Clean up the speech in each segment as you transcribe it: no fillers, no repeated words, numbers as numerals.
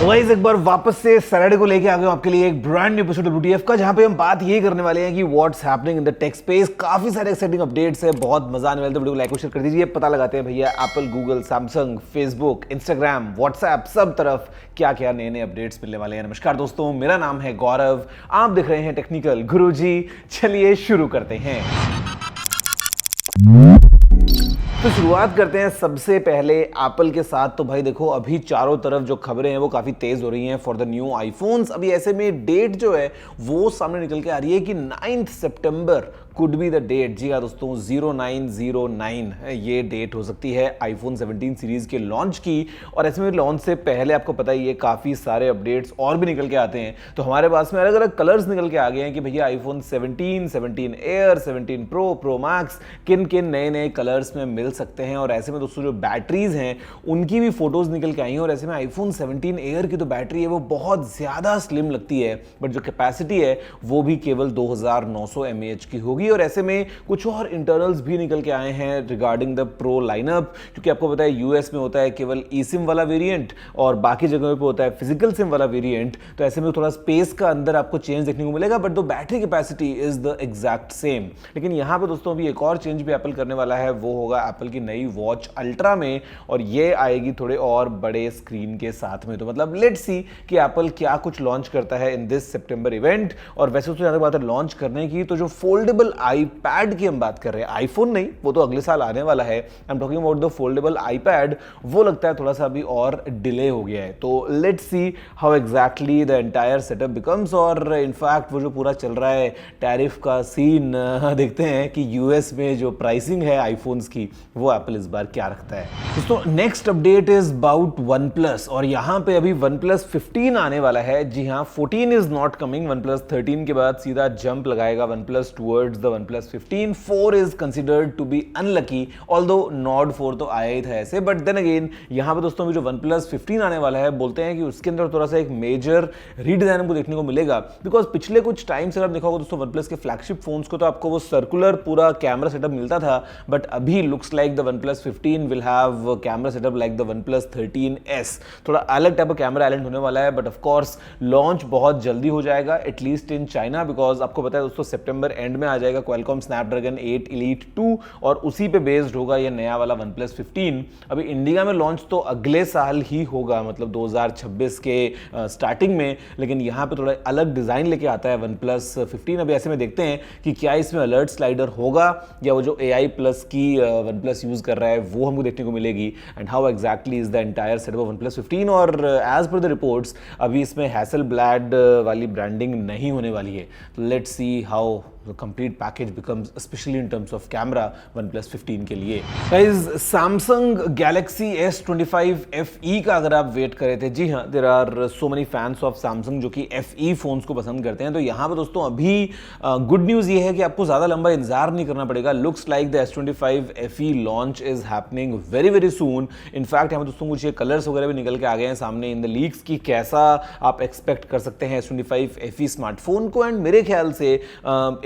तो गाइस एक बार वापस से सैटरडे को लेके आ गए आपके लिए एक ब्रांड न्यू एपिसोड WTF का, जहां पे हम बात यही करने वाले हैं कि what's happening in the tech space. काफी सारे एक्साइटिंग अपडेट्स है, बहुत मजा आने वाला है। तो वीडियो को लाइक और शेयर कर दीजिए। पता लगाते हैं भैया Apple, Google, Samsung, Facebook, Instagram, WhatsApp सब तरफ क्या क्या नए नए अपडेट्स मिलने वाले हैं। नमस्कार दोस्तों, मेरा नाम है गौरव, आप देख रहे हैं टेक्निकल गुरुजी। चलिए शुरू करते हैं। तो शुरुआत करते हैं सबसे पहले एप्पल के साथ। तो भाई देखो, अभी चारों तरफ जो खबरें हैं वो काफ़ी तेज़ हो रही हैं फॉर द न्यू आईफोन्स। अभी ऐसे में डेट जो है वो सामने निकल के आ रही है कि 9 सितंबर कुड बी द डेट। जी हाँ दोस्तों, 0909 ये डेट हो सकती है आईफोन 17 सीरीज़ के लॉन्च की। और ऐसे में लॉन्च से पहले आपको पता ही है काफ़ी सारे अपडेट्स और भी निकल के आते हैं। तो हमारे पास में अलग अलग कलर्स निकल के आ गए हैं कि भैया iPhone 17, 17 air, 17 pro, pro max किन किन नए नए कलर्स में मिल सकते हैं। और ऐसे में दोस्तों जो बैटरीज हैं उनकी भी फोटोज निकल के आई हैं। और ऐसे में आईफोन 17 एयर की तो बैटरी है वो बहुत ज़्यादा स्लिम लगती है, बट जो कैपेसिटी है वो भी केवल 2900 mAh की होगी। और ऐसे में कुछ और इंटरनल्स भी निकल के आए हैं रिगार्डिंग द प्रो लाइनअप, क्योंकि आपको पता है यूएस में होता है केवल ई सिम वाला वेरिएंट और बाकी जगहों पे होता है फिजिकल सिम वाला वेरिएंट। तो ऐसे में थोड़ा स्पेस का अंदर आपको चेंज देखने को मिलेगा, but the battery capacity is the exact same. लेकिन यहाँ पे दोस्तों अभी एक और चेंज भी एप्पल करने वाला है, वो होगा एप्पल की नई वॉच अल्ट्रा में, और ये आएगी थोड़े और बड़े स्क्रीन के साथ में। तो मतलब लेट्स सी कि एप्पल क्या कुछ लॉन्च करता है इन दिस सितंबर इवेंट। और वैसे तो ज्यादा बात है लॉन्च करने की, तो जो फोल्डेबल आईपैड की हम बात कर रहे हैं, आईफोन नहीं, वो तो अगले साल आने वाला है। I am talking about the foldable iPad. वो लगता है थोड़ा सा अभी और डिले हो गया है। तो let's see how exactly the entire setup becomes. और इनफैक्ट वो जो पूरा चल रहा है टैरिफ का सीन, देखते हैं कि यूएस में जो प्राइसिंग है आईफोन्स की वो एप्पल इस बार क्या रखता है। दोस्तों next update is about OnePlus, और यहां पे अभी OnePlus 15 आने वाला है। जी हां, 14 इज नॉट कमिंग। OnePlus 13 के बाद सीधा जंप लगाएगा OnePlus towards the OnePlus 15। 4 is considered to be unlucky, although Nord 4 तो आया ही था ऐसे, बट देन अगेन यहां पे दोस्तों अभी जो OnePlus 15 आने वाला है, बोलते हैं कि उसके अंदर थोड़ा सा एक मेजर रीडिजाइन हमको देखने को मिलेगा। बिकॉज पिछले कुछ टाइम से आप देखा होगा दोस्तों OnePlus के फ्लैगशिप फोन्स को तो आपको वो सर्कुलर पूरा कैमरा सेटअप मिलता था, बट अभी looks like the OnePlus 15 will have camera setup like the OnePlus 13S। थोड़ा अलग टाइप का कैमरा एलेंट होने वाला है, बट ऑफ कोर्स लॉन्च बहुत जल्दी हो जाएगा एटलीस्ट इन चाइना। बिकॉज आपको पता है दोस्तों सितंबर एंड में आ जाएगा Qualcomm Snapdragon 8 Elite 2, और उसी पे बेस्ड होगा ये नया वाला OnePlus 15। अभी इंडिया में लॉन्च तो अगले साल ही होगा, मतलब 2026 के स्टार्टिंग में, लेकिन यहाँ पे थोड़ा अलग डिजाइन लेके आता है OnePlus 15। अभी ऐसे में देखते हैं कि क्या इसमें अलर्ट स्लाइडर होगा या वो जो AI प्लस की OnePlus यूज कर रहा है वो हमको देखने को मिलेगी, and how exactly is the entire setup of OnePlus 15। और एज पर द रिपोर्ट्स अभी इसमें हैसेलब्लैड वाली ब्रांडिंग नहीं होने वाली है। तो let's see how the complete package becomes, especially in terms of camera, OnePlus 15 के लिए। Guys, Samsung Galaxy S25 FE का अगर आप वेट कर रहे थे, जी हाँ, there are so many fans of Samsung जो कि FE फोन्स को पसंद करते हैं। तो यहाँ पे दोस्तों अभी गुड न्यूज़ ये है कि आपको ज़्यादा लंबा इंतजार नहीं करना पड़ेगा। Looks like the S25 FE launch is happening very very soon. In fact यहाँ पे दोस्तों कुछ ये कलर्स वगैरह भी निकल के आ गए हैं सामने इन द लीक्स की कैसा आप एक्सपेक्ट कर सकते हैं S25 FE स्मार्टफोन को। एंड मेरे ख्याल से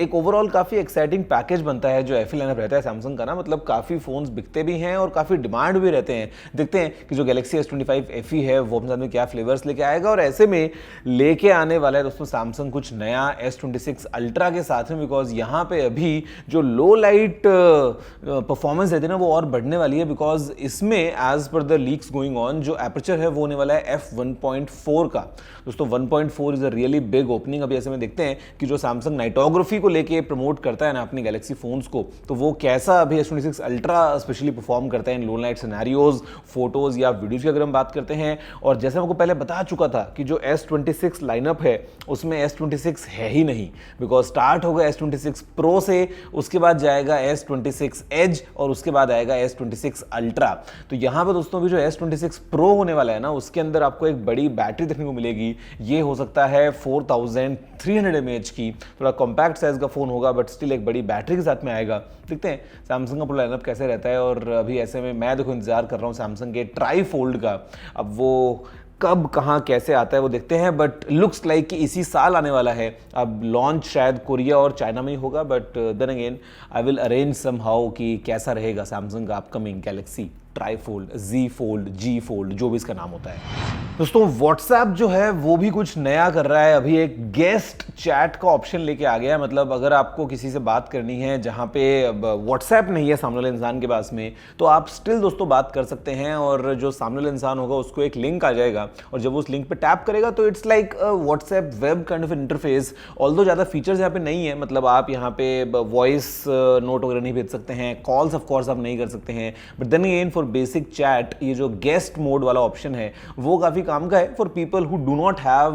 एक ओवरऑल काफी एक्साइटिंग पैकेज बनता है जो FE लाइनअप रहता है सैमसंग का ना। मतलब काफी फोन्स बिकते भी हैं और काफी डिमांड भी रहते हैं। देखते हैं कि जो गैलेक्सी S25 FE है वो अपने साथ में क्या फ्लेवर्स लेके आएगा। और ऐसे में लेके आने वाला है दोस्तों सैमसंग कुछ नया S26 अल्ट्रा के साथ में, बिकॉज यहाँ पे अभी जो लो लाइट परफॉर्मेंस रहती है ना वो और बढ़ने वाली है। बिकॉज इसमें as per the leaks going on जो एपर्चर है वो होने वाला है f1.4 का। दोस्तों 1.4 is a really big opening. अभी ऐसे में देखते हैं कि जो सैमसंग नाइटोग्राफी को लेके प्रमोट करता है ना अपनी गैलेक्सी फोन्स को, तो वो कैसा अभी S26 अल्ट्रा स्पेशली परफॉर्म करता है इन लो लाइट सिनेरियोज, फोटोज या वीडियोज की अगर हम बात करते हैं। और जैसे मैं आपको पहले बता चुका था कि जो S26 लाइनअप है उसमें S26 है ही नहीं, बिकॉज स्टार्ट होगा S26 प्रो से, उसके बाद जाएगा S26 एज और उसके बाद आएगा S26 अल्ट्रा। तो यहाँ पर दोस्तों अभी जो S26 प्रो होने वाला है ना उसके अंदर आपको एक बड़ी बैटरी देखने को मिलेगी। ये हो सकता है 4300 mAh की, थोड़ा कॉम्पैक्ट साइज का फोन होगा बट स्टिल एक बड़ी बैटरी के साथ में आएगा। देखते हैं सैमसंग का पूरा लाइनअप कैसे रहता है। और अभी ऐसे में मैं देखो इंतजार कर रहा हूँ सैमसंग के ट्राई फोल्ड का। अब वो कब कहाँ कैसे आता है वो देखते हैं, बट लुक्स लाइक कि इसी साल आने वाला है। अब लॉन्च शायद कोरिया और चाइना में ही होगा, but then again I will arrange somehow कि कैसा रहेगा सैमसंग का upcoming Galaxy trifold, Z fold, G fold, जो भी इसका नाम होता है। दोस्तों व्हाट्सएप जो है वो भी कुछ नया कर रहा है। अभी एक गेस्ट चैट का ऑप्शन लेके आ गया है। मतलब अगर आपको किसी से बात करनी है जहां पे व्हाट्सएप नहीं है सामने वाले इंसान के पास में, तो आप स्टिल दोस्तों बात कर सकते हैं और जो सामने वाला इंसान होगा उसको एक लिंक आ जाएगा और जब उस लिंक पे टैप करेगा तो it's like WhatsApp web kind of interface. Although ज़्यादा फीचर्स यहाँ पे नहीं है। मतलब आप यहाँ पे वॉइस नोट वगैरह नहीं भेज सकते हैं, कॉल्स ऑफ कोर्स आप नहीं कर सकते हैं, but then again for basic chat ये जो गेस्ट मोड वाला ऑप्शन है वो काफ़ी काम का है for people who do not have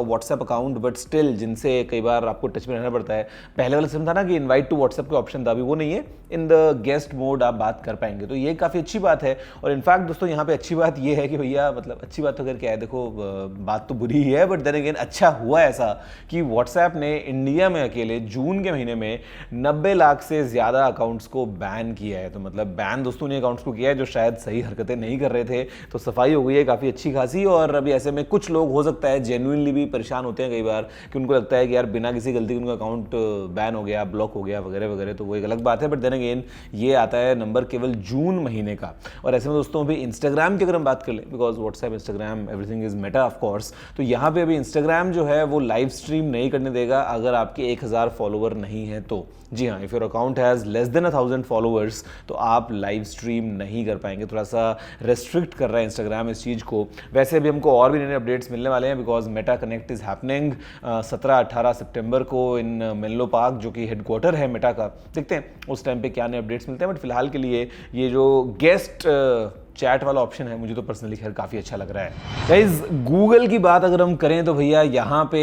WhatsApp account but still जिनसे कई बार आपको टच में रहना पड़ता है। पहले वाला सिस्टम था ना कि इनवाइट टू व्हाट्सएप का ऑप्शन था, अभी वो नहीं है। इन द गेस्ट मोड आप बात कर पाएंगे, तो ये काफ़ी अच्छी बात है। और इनफैक्ट दोस्तों यहाँ पे अच्छी बात ये है कि भैया मतलब अच्छी बात तो अगर क्या है, देखो बात तो बुरी ही है बट देन अगेन अच्छा हुआ ऐसा कि व्हाट्सएप ने इंडिया में अकेले जून के महीने में 90 लाख से ज़्यादा अकाउंट्स को बैन किया है। तो मतलब बैन दोस्तों ने अकाउंट्स को किया है जो शायद सही हरकतें नहीं कर रहे थे, तो सफाई हो गई है काफ़ी अच्छी खासी। और अभी ऐसे में कुछ लोग हो सकता है जेन्युइनली भी परेशान होते हैं कई बार कि उनको लगता है कि यार बिना किसी गलती के उनका अकाउंट बैन हो गया, ब्लॉक हो गया वगैरह वगैरह, तो वो एक अलग बात है। बट देन अगेन ये आता है नंबर केवल जून महीने का। और ऐसे में दोस्तों अभी इंस्टाग्राम की अगर हम बात कर लें, because WhatsApp Instagram everything is Meta of course, तो यहाँ पे अभी इंस्टाग्राम जो है वो लाइव स्ट्रीम नहीं करने देगा अगर आपके 1000 फॉलोवर नहीं है तो। जी हाँ, if your account has less than 1000 followers तो आप लाइव स्ट्रीम नहीं कर पाएंगे। थोड़ा सा रेस्ट्रिक्ट कर रहा है इंस्टाग्राम इस चीज़ को। वैसे भी हमको और भी नए अपडेट्स मिलने वाले हैं because Meta connect is happening 17-18 सितंबर को इन मेनलो पार्क जो कि हेडक्वार्टर है मेटा का। देखते हैं उस टाइम पे क्या नए अपडेट्स मिलते हैं, बट फिलहाल के लिए ये जो गेस्ट चैट वाला ऑप्शन है मुझे तो पर्सनली खैर काफ़ी अच्छा लग रहा है। गाइस गूगल की बात अगर हम करें तो भैया यहाँ पे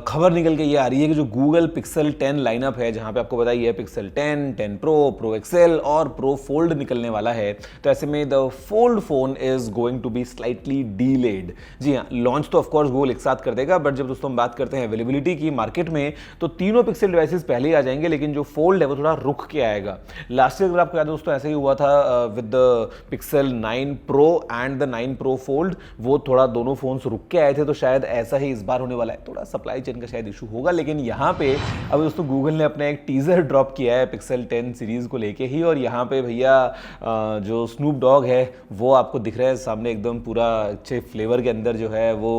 खबर निकल के ये आ रही है कि जो गूगल पिक्सल 10 लाइनअप है, जहाँ पे आपको बताइए पिक्सल 10, 10 प्रो एक्सेल और प्रो फोल्ड निकलने वाला है, तो ऐसे में the Fold phone is going to be slightly delayed. जी हाँ, लॉन्च तो ऑफकोर्स गूगल एक साथ कर देगा, बट जब दोस्तों हम बात करते हैं अवेलेबिलिटी की मार्केट में तो तीनों पिक्सल डिवाइसेस पहले ही आ जाएंगे, लेकिन जो फोल्ड है वो थोड़ा रुक के आएगा। लास्ट ईयर अगर आपको याद है दोस्तों ऐसा ही हुआ था with the pixel 9 pro and the 9 pro fold, वो थोड़ा दोनों फोन्स रुक के आए थे, तो शायद ऐसा ही इस बार होने वाला है। थोड़ा सप्लाई चेन का शायद इशू होगा, लेकिन यहाँ पे अब दोस्तों गूगल ने अपना एक टीजर ड्रॉप किया है पिक्सल 10 सीरीज को लेके ही, और यहाँ पे भैया जो स्नूप डॉग है वो आपको दिख रहा है सामने एकदम पूरा अच्छे फ्लेवर के अंदर जो है वो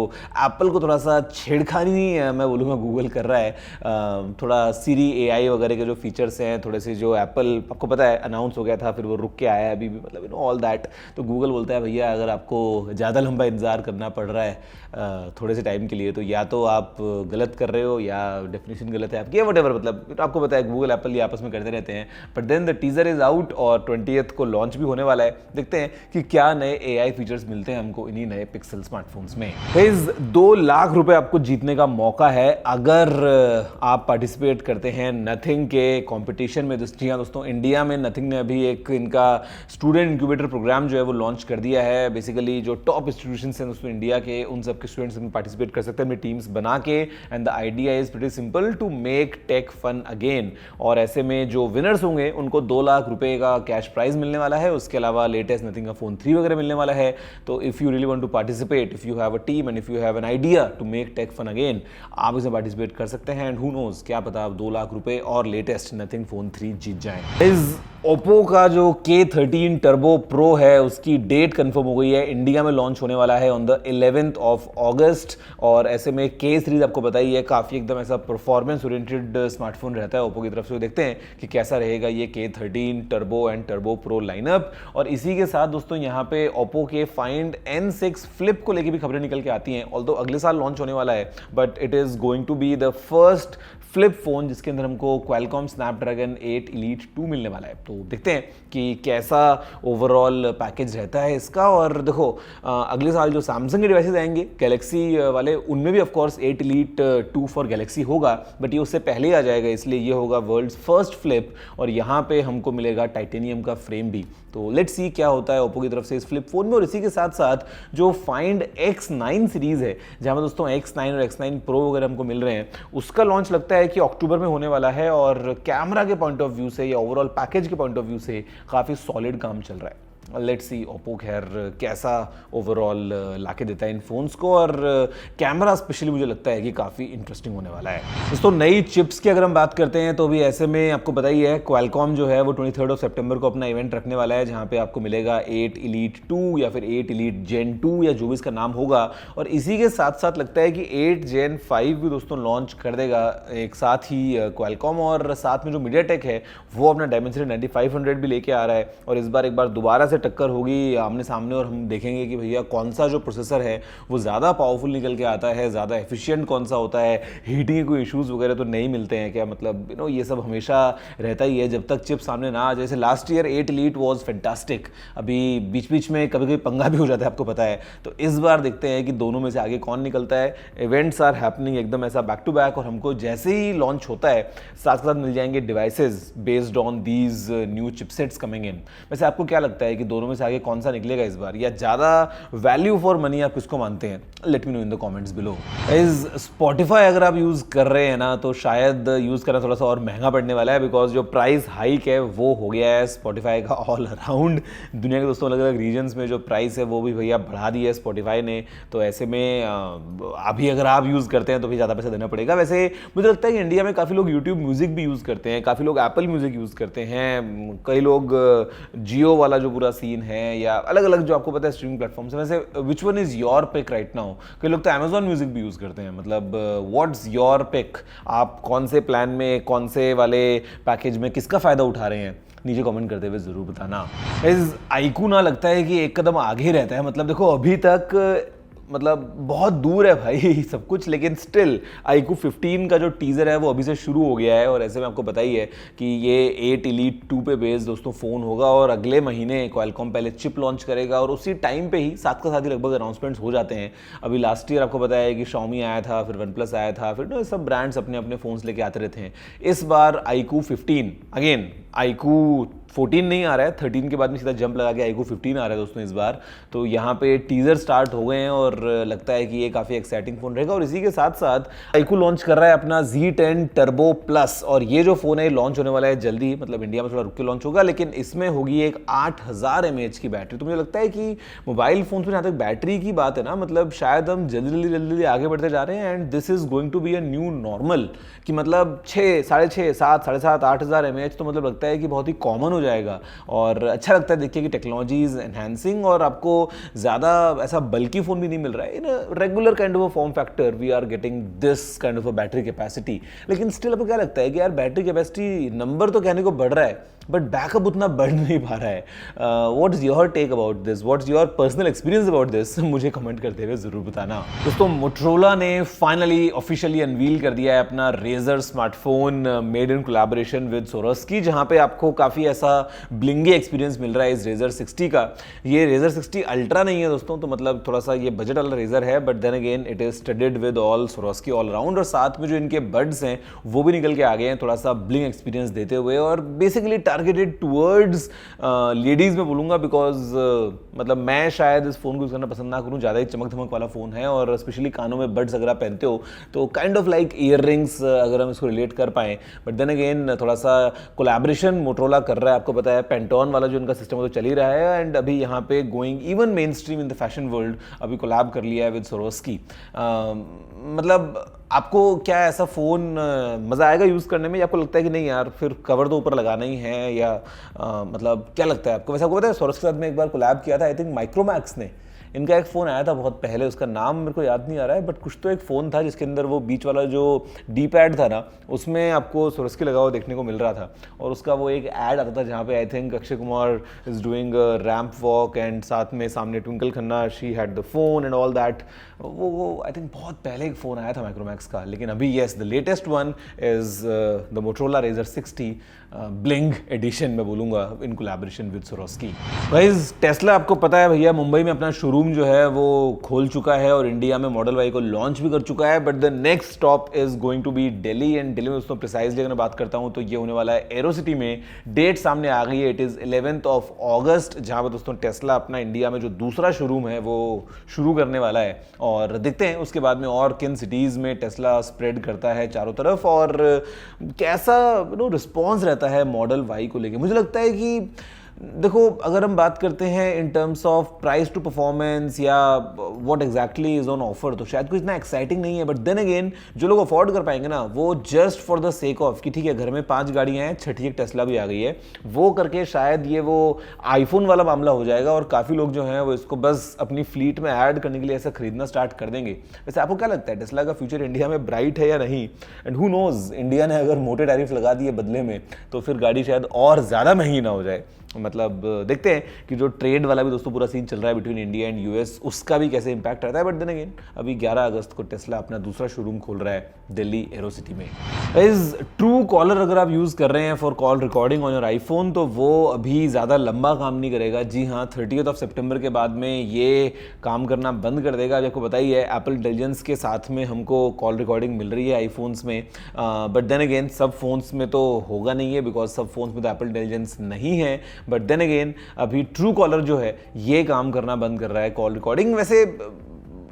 एप्पल को थोड़ा सा छेड़खानी मैं बोलूँगा गूगल कर रहा है। थोड़ा सीरी AI वगैरह के जो फीचर्स हैं थोड़े से जो एप्पल आपको पता है अनाउंस हो गया था फिर वो रुक के आया है अभी भी, मतलब यू नो ऑल दैट। तो गूगल बोलता है भैया अगर आपको ज़्यादा लंबा इंतज़ार करना पड़ रहा है थोड़े से टाइम के लिए, तो या तो आप गलत कर रहे हो या डेफिनेशन गलत है आपकी, वट एवर। मतलब आपको पता है गूगल एप्पल ये आपस में करते रहते हैं। But then the teaser is out और 20th को लॉन्च भी होने वाला है। देखते हैं कि क्या नए AI फीचर्स मिलते हैं हमको इन्हीं नए पिक्सल स्मार्टफोन्स में। 2 लाख रुपए आपको जीतने का मौका है अगर आप पार्टिसिपेट करते हैं नथिंग के कॉम्पिटिशन में। जी हाँ दोस्तों, इंडिया में नथिंग ने अभी एक इनका स्टूडेंट इंक्यूबेटर प्रोग्राम जो है वो लॉन्च कर दिया है। बेसिकली जो टॉप इंस्टीट्यूशंस हैं दोस्तों इंडिया के, उन सब के स्टूडेंट्स में पार्टिसिपेट कर सकते हैं अपनी टीम्स बना के। And the idea is pretty simple to make tech fun again. और ऐसे में जो विनर्स होंगे उनको 2 लाख रुपए का कैश प्राइज मिलने वाला है। उसके अलावा लेटेस्ट नथिंग का फोन 3 वगैरह मिलने वाला है। तो if you really want to participate, if you have a team and if you have an idea to make tech fun again, आप इसमें पार्टिसिपेट कर सकते हैं। एंड हु नोज, क्या पता आप 2 लाख रुपए और लेटेस्ट नथिंग फोन 3 जीत जाएं। इस ओप्पो का जो K13 टर्बो प्रो है उसकी डेट कंफर्म हो गई है, इंडिया में लॉन्च होने वाला है on the 11th of August। और ऐसे में K सीरीज आपको बताइए काफ़ी एकदम ऐसा परफॉर्मेंस ओरिएंटेड स्मार्टफोन रहता है ओप्पो की तरफ से। देखते हैं कि कैसा रहेगा ये K13 turbo and turbo pro lineup. और इसी के साथ दोस्तों यहाँ पे ओप्पो के फाइंड N6 फ्लिप को लेकर भी खबरें निकल के आती हैं। ऑल्दो अगले साल लॉन्च होने वाला है, but it is going to be the first flip phone जिसके अंदर हमको क्वालकॉम स्नैपड्रैगन 8 Elite 2 मिलने वाला है। तो देखते हैं कि कैसा ओवरऑल पैकेज रहता है इसका। और देखो अगले साल जो सैमसंग के डिवाइसेस आएंगे गैलेक्सी वाले, उनमें भी ऑफकोर्स 8 Elite 2 फॉर गैलेक्सी होगा, बट ये उससे पहले ही आ जाएगा, इसलिए ये होगा वर्ल्ड्स फर्स्ट फ्लिप। और यहाँ पे हमको मिलेगा टाइटेनियम का फ्रेम भी। तो लेट्स सी क्या होता है ओप्पो की तरफ से इस फ्लिप फोन में। और इसी के साथ साथ जो फाइंड X9 सीरीज है, जहाँ में दोस्तों X9 और X9 प्रो वगैरह हमको मिल रहे हैं, उसका लॉन्च लगता है कि अक्टूबर में होने वाला है। और कैमरा के पॉइंट ऑफ व्यू से या ओवरऑल पैकेज के पॉइंट ऑफ व्यू से काफ़ी सॉलिड काम चल रहा है। लेट्स सी ओप्पो खैर कैसा ओवरऑल लाके देता है इन फोन्स को, और कैमरा स्पेशली मुझे लगता है कि काफ़ी इंटरेस्टिंग होने वाला है। दोस्तों नई चिप्स की अगर हम बात करते हैं तो अभी ऐसे में आपको पता ही है क्वालकॉम जो है वो 23 सितंबर को अपना इवेंट रखने वाला है, जहाँ पे आपको मिलेगा 8 Elite 2 या फिर 8 Elite Gen 2 या जो भी इसका नाम होगा, और इसी के साथ साथ लगता है कि 8 Gen 5 भी दोस्तों लॉन्च कर देगा एक साथ ही क्वालकॉम, और साथ में जो मीडियाटेक है वो अपना डायमेंसिटी 9500 भी लेके आ रहा है, और इस बार एक बार दोबारा से टक्कर होगी आमने सामने, और हम देखेंगे कि भैया कौन सा जो प्रोसेसर है वो ज़्यादा पावरफुल निकल के आता है, ज़्यादा एफिशिएंट कौन सा होता है, हीटिंग के कोई इश्यूज़ वगैरह तो नहीं मिलते हैं क्या, मतलब ये सब हमेशा रहता ही है जब तक चिप सामने ना आ जाए। जैसे last year 8 Elite was fantastic, अभी बीच बीच में कभी कभी पंगा भी हो जाता है आपको पता है, तो इस बार देखते हैं कि दोनों में से आगे कौन निकलता है। इवेंट्स आर हैपनिंग एकदम ऐसा बैक टू बैक, और हमको जैसे ही लॉन्च होता है साथ साथ मिल जाएंगे devices based on these new chipsets coming in. वैसे आपको क्या लगता है कि दोनों में से आगे कौन सा निकलेगा इस बार, या ज़्यादा वैल्यू फॉर मनी आप किसको मानते हैं? Let me know in the comments below. Is Spotify अगर आप यूज़ कर रहे हैं ना तो शायद यूज़ करना थोड़ा सा और महंगा पड़ने वाला है, बिकॉज जो प्राइस हाइक है वो हो गया है स्पॉटिफाई का ऑल अराउंड दुनिया के दोस्तों। अलग अलग रीजन्स में जो प्राइस है वो भी भैया बढ़ा दी है स्पॉटिफाई ने, तो ऐसे में अभी अगर आप यूज़ करते हैं तो भी ज़्यादा पैसा देना पड़ेगा। वैसे मुझे लगता है कि इंडिया में काफ़ी लोग यूट्यूब म्यूज़िक भी यूज़ करते हैं, काफ़ी लोग एप्पल म्यूज़िक यूज़ करते हैं, कई लोग जियो वाला जो पूरा सीन है या अलग अलग जो आपको पता है स्ट्रीमिंग प्लेटफॉर्म्स है। वैसे which one is your pick right now? कई लोग तो अमेजॉन म्यूज़िक भी यूज़ करते हैं, मतलब व्हाट्स योर पिक? आप कौन से प्लान में, कौन से वाले पैकेज में किसका फ़ायदा उठा रहे हैं? नीचे कमेंट करते हुए ज़रूर बताना। इस आईकू ना लगता है कि एक कदम आगे रहता है, मतलब देखो अभी तक मतलब बहुत दूर है भाई सब कुछ, लेकिन स्टिल आईकू 15 का जो टीज़र है वो अभी से शुरू हो गया है, और ऐसे में आपको पता ही है कि ये 8 Elite 2 पे बेस्ड दोस्तों फ़ोन होगा, और अगले महीने क्वालकॉम पहले चिप लॉन्च करेगा, और उसी टाइम पे ही साथ का साथ ही लगभग अनाउंसमेंट्स हो जाते हैं। अभी लास्ट ईयर आपको पता है कि Xiaomi आया था, फिर OnePlus आया था, फिर सब ब्रांड्स अपने अपने फ़ोन्स लेके आते रहते हैं। इस बार आईकू 15 अगेन, आईकू 14 नहीं आ रहा है, 13 के बाद में सीधा जंप लगा के आईकू 15 आ रहा है दोस्तों इस बार। तो यहाँ पे टीज़र स्टार्ट हो गए हैं और लगता है कि ये काफ़ी एक्साइटिंग फ़ोन रहेगा। और इसी के साथ साथ आईकू लॉन्च कर रहा है अपना Z10 टर्बो प्लस, और ये जो फ़ोन है लॉन्च होने वाला है जल्दी, मतलब इंडिया में थोड़ा रुक के लॉन्च होगा, लेकिन इसमें होगी एक 8000 mAh की बैटरी। तो मुझे लगता है कि मोबाइल फ़ोन में जहाँ तक बैटरी की बात है ना, मतलब शायद हम जल्दी जल्दी आगे बढ़ते जा रहे हैं, and this is going to be a new normal, कि मतलब 6, 6.5, 7, 7.5, 8000 mAh तो मतलब लगता है कि बहुत ही कॉमन हो जाएगा। और अच्छा लगता है देखिए कि टेक्नोलॉजी इज एनहांसिंग, और आपको ज़्यादा ऐसा बल्कि फ़ोन भी नहीं मिल रहा है। In regular kind of a form factor we are getting this kind of a battery capacity. लेकिन स्टिल आपको क्या लगता है कि यार बैटरी कैपेसिटी नंबर तो कहने को बढ़ रहा है, बट बैकअप उतना बढ़ नहीं पा रहा है। What is your take about this? What is your personal experience about this? मुझे कमेंट करते हुए ज़रूर बताना। दोस्तों मोटरोला ने फाइनली ऑफिशियली अनवील कर दिया है अपना Razr smartphone made in collaboration with Swarovski, जहाँ पे आपको काफ़ी ऐसा ब्लिंगी एक्सपीरियंस मिल रहा है इस रेजर 60 का। ये रेजर 60 अल्ट्रा नहीं है दोस्तों, तो मतलब थोड़ा सा ये बजट वाला रेजर है, but then again it is studded with all Swarovski all round, और साथ में जो इनके बड्स हैं वो भी निकल के आ गए हैं थोड़ा सा ब्लिंग एक्सपीरियंस देते हुए, और बेसिकली टारगेटेड टुवर्ड्स लेडीज में बोलूँगा, बिकॉज मतलब मैं शायद इस फोन को यूज़ करना पसंद ना करूँ, ज़्यादा ही चमक धमक वाला फ़ोन है, और स्पेशली कानों में बड्स अगर आप पहनते हो तो kind of like year rings अगर हम इसको रिलेट कर पाएँ। बट देन अगेन थोड़ा सा कोलैबोरेशन मोटरोला कर रहा है, आपको पता है पेंटोन वाला जो इनका सिस्टम है तो चल ही रहा है, एंड अभी यहाँ पे going even main stream in the fashion world, अभी कोलैब कर लिया है विद सोरोस्की। मतलब आपको क्या ऐसा फ़ोन मज़ा आएगा यूज़ करने में, या आपको लगता है कि नहीं यार फिर कवर तो ऊपर लगाना ही है, या मतलब क्या लगता है आपको? वैसे आपको पता है सोरोस्की के साथ में एक बार कोलैब किया था आई थिंक माइक्रोमैक्स ने, इनका एक फ़ोन आया था बहुत पहले, उसका नाम मेरे को याद नहीं आ रहा है, बट कुछ तो एक फ़ोन था जिसके अंदर वो बीच वाला जो डी पैड था ना, उसमें आपको सोरोस्की लगा हुआ देखने को मिल रहा था, और उसका वो एक ऐड आता था जहाँ पे I think Akshay Kumar is doing ramp walk, and साथ में सामने Twinkle Khanna, she had the phone and all that. वो आई थिंक बहुत पहले एक फ़ोन आया था माइक्रोमैक्स का, लेकिन अभी yes the latest one is the Motorola Razr 60 bling edition में बोलूँगा in collaboration with Swarovski. Guys Tesla आपको पता है भैया मुंबई में अपना शोरूम जो है वो खोल चुका है, और इंडिया में मॉडल वाई को लॉन्च भी कर चुका है, but the next stop is going to be Delhi, and Delhi में दोस्तों प्रिसाइजली अगर मैं बात करता हूँ तो ये होने वाला है एरोसिटी में। डेट सामने आ गई है, it is 11th of August, जहाँ पर दोस्तों टेस्ला अपना इंडिया में जो दूसरा शोरूम है वो शुरू करने वाला है, और देखते हैं उसके बाद में और किन सिटीज़ में टेस्ला स्प्रेड करता है चारों तरफ, और कैसा रिस्पॉन्स रहता है मॉडल वाई को लेके। मुझे लगता है कि देखो, अगर हम बात करते हैं in terms of price to performance या what exactly is on offer, तो शायद कुछ इतना एक्साइटिंग नहीं है। बट देन अगेन, जो लोग अफोर्ड कर पाएंगे ना, वो just for the sake of कि ठीक है घर में 5 गाड़ियां हैं, छठी एक टेस्ला भी आ गई है, वो करके शायद ये वो आईफोन वाला मामला हो जाएगा और काफ़ी लोग जो हैं वो इसको बस अपनी फ्लीट में ऐड करने के लिए ऐसा खरीदना स्टार्ट कर देंगे। वैसे आपको क्या लगता है, टेस्ला का फ्यूचर इंडिया में ब्राइट है या नहीं? एंड हु नोज, इंडिया ने अगर मोटे टैरिफ लगा दिए बदले में, तो फिर गाड़ी शायद और ज़्यादा महंगी ना हो जाए। मतलब देखते हैं कि जो ट्रेड वाला भी दोस्तों पूरा सीन चल रहा है बिटवीन इंडिया एंड यूएस, उसका भी कैसे इंपैक्ट रहता है। बट देन अगेन, अभी 11 अगस्त को टेस्ला अपना दूसरा शोरूम खोल रहा है दिल्ली एरो सिटी में। इज ट्रू कॉलर अगर आप यूज़ कर रहे हैं for call recording on your iPhone, तो वो अभी ज़्यादा लंबा काम नहीं करेगा। जी हाँ, 30 सितंबर के बाद में ये काम करना बंद कर देगा। आपको पता ही है, एप्पल इंटेलिजेंस के साथ में हमको कॉल रिकॉर्डिंग मिल रही है आईफोन्स में। बट देन अगेन, सब फोन्स में तो होगा नहीं है, बिकॉज सब फोन्स में तो एप्पल इंटेलिजेंस नहीं है। बट देन अगेन, अभी ट्रू कॉलर जो है ये काम करना बंद कर रहा है कॉल रिकॉर्डिंग। वैसे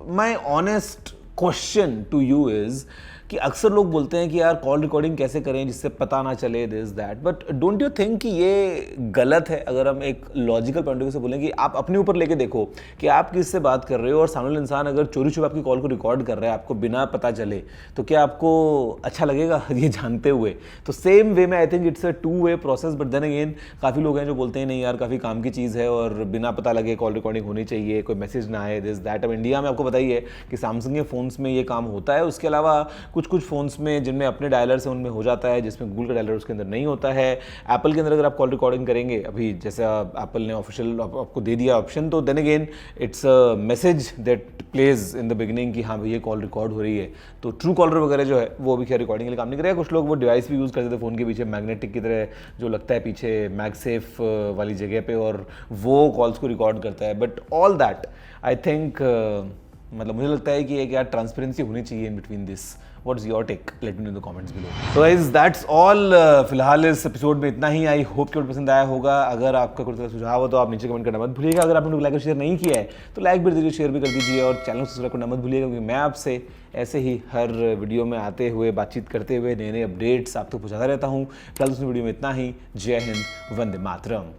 my honest question to you is कि अक्सर लोग बोलते हैं कि यार कॉल रिकॉर्डिंग कैसे करें जिससे पता ना चले this that, but don't you think कि ये गलत है? अगर हम एक लॉजिकल पॉइंट ऑफ व्यू से बोलें कि आप अपने ऊपर लेके देखो कि आप किससे बात कर रहे हो, और सामने वाला इंसान अगर चोरी छुपे आपकी कॉल को रिकॉर्ड कर रहा है आपको बिना पता चले, तो क्या आपको अच्छा लगेगा ये जानते हुए? तो सेम वे में I think it's a 2 way process. But then again, काफ़ी लोग हैं जो बोलते हैं नहीं यार, काफ़ी काम की चीज़ है और बिना पता लगे कॉल रिकॉर्डिंग होनी चाहिए, कोई मैसेज ना आए, दिस दैट। अब इंडिया में आपको पता ही है कि सैमसंग के फ़ोन्स में ये काम होता है। उसके अलावा कुछ फ़ोन्स में जिनमें अपने डायलर्स हैं उनमें हो जाता है, जिसमें गूगल का डायलर उसके अंदर नहीं होता है। एप्पल के अंदर अगर आप कॉल रिकॉर्डिंग करेंगे, अभी जैसा एप्पल ने ऑफिशियल आपको दे दिया ऑप्शन, तो then again it's a message that plays in the beginning कि हाँ भाई ये कॉल रिकॉर्ड हो रही है। तो ट्रू कॉलर वगैरह जो है वो भी क्या रिकॉर्डिंग के लिए काम नहीं करेगा। कुछ लोग वो डिवाइस भी यूज़ करते थे फ़ोन के पीछे, मैग्नेटिक की तरह जो लगता है पीछे मैगसेफ वाली जगह पे, और वो कॉल्स को रिकॉर्ड करता है। But all that I think, मतलब मुझे लगता है कि एक यार ट्रांसपेरेंसी होनी चाहिए in between this. What is your take? Let me know in the comments below. So guys, that's all. फिलहाल इस एपिसोड में इतना ही। आई होप कि आपको पसंद आया होगा। अगर आपका कोई सुझाव हो तो आप नीचे कमेंट करना मत भूलिएगा। अगर आपने लाइक और शेयर नहीं किया है तो लाइक भी दीजिए, शेयर भी कर दीजिए, और चैनल को सब्सक्राइब करना मत भूलिएगा, क्योंकि मैं आपसे ऐसे ही हर वीडियो में आते हुए, बातचीत करते हुए, नए नए अपडेट्स आप तक पहुँचाता रहता हूँ। फिलहाल उस वीडियो में इतना ही। जय हिंद, वंदे मातरम।